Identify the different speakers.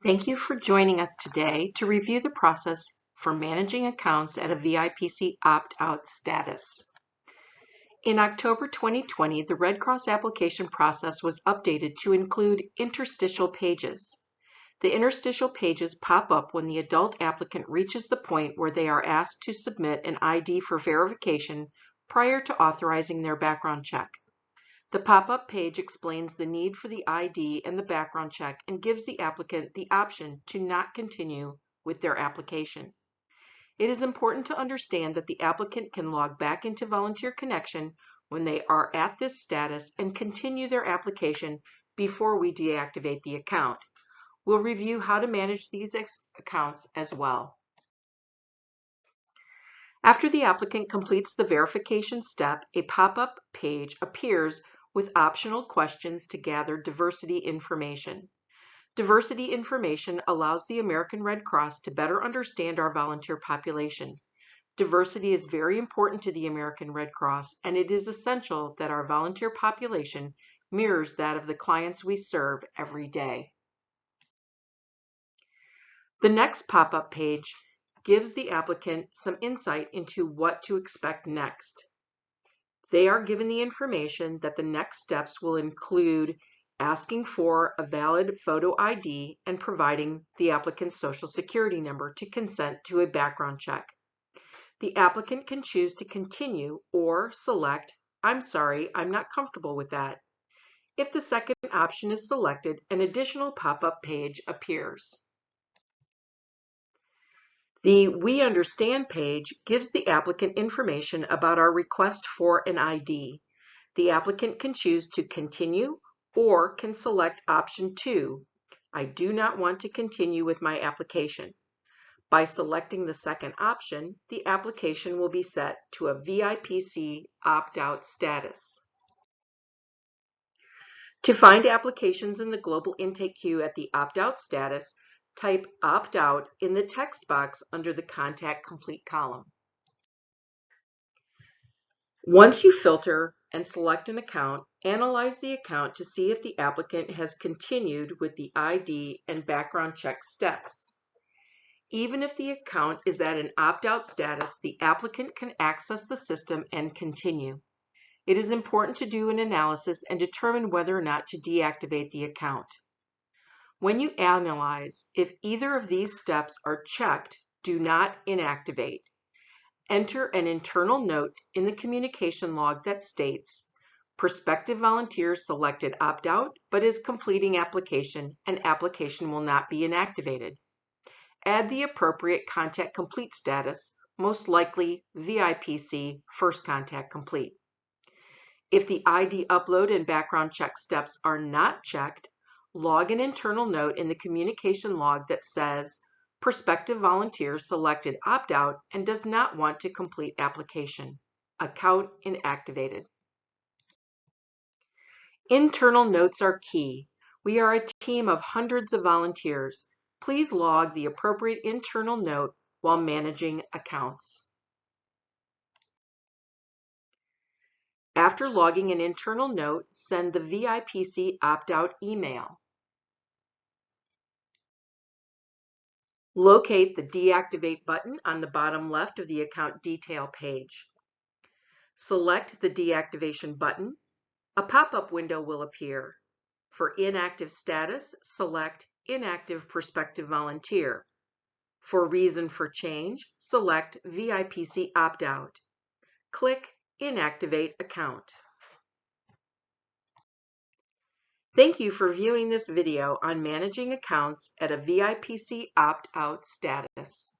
Speaker 1: Thank you for joining us today to review the process for managing accounts at a VIPC Opt Out status. In October 2020, the Red Cross application process was updated to include interstitial pages. The interstitial pages pop up when the adult applicant reaches the point where they are asked to submit an ID for verification prior to authorizing their background check. The pop-up page explains the need for the ID and the background check and gives the applicant the option to not continue with their application. It is important to understand that the applicant can log back into Volunteer Connection when they are at this status and continue their application before we deactivate the account. We'll review how to manage these accounts as well. After the applicant completes the verification step, a pop-up page appears with optional questions to gather diversity information. Diversity information allows the American Red Cross to better understand our volunteer population. Diversity is very important to the American Red Cross, and it is essential that our volunteer population mirrors that of the clients we serve every day. The next pop-up page gives the applicant some insight into what to expect next. They are given the information that the next steps will include asking for a valid photo ID and providing the applicant's social security number to consent to a background check. The applicant can choose to continue or select, "I'm sorry, I'm not comfortable with that." If the second option is selected, an additional pop-up page appears. The We Understand page gives the applicant information about our request for an ID. The applicant can choose to continue or can select option 2, "I do not want to continue with my application." By selecting the second option, the application will be set to a VIPC Opt Out status. To find applications in the global intake queue at the Opt Out status, type Opt Out in the text box under the Contact Complete column. Once you filter and select an account, analyze the account to see if the applicant has continued with the ID and background check steps. Even if the account is at an opt-out status, the applicant can access the system and continue. It is important to do an analysis and determine whether or not to deactivate the account. When you analyze, if either of these steps are checked, do not inactivate. Enter an internal note in the communication log that states, "Prospective volunteer selected opt-out but is completing application and application will not be inactivated." Add the appropriate Contact Complete status, most likely VIPC First Contact Complete. If the ID upload and background check steps are not checked, log an internal note in the communication log that says, "Prospective volunteer selected opt-out and does not want to complete application. Account inactivated." Internal notes are key. We are a team of hundreds of volunteers. Please log the appropriate internal note while managing accounts. After logging an internal note, send the VIPC opt-out email. Locate the Deactivate button on the bottom left of the account detail page. Select the deactivation button. A pop-up window will appear. For inactive status, select Inactive Prospective Volunteer. For reason for change, select VIPC Opt-out. Click Inactivate Account. Thank you for viewing this video on managing accounts at a VIPC Opt-out status.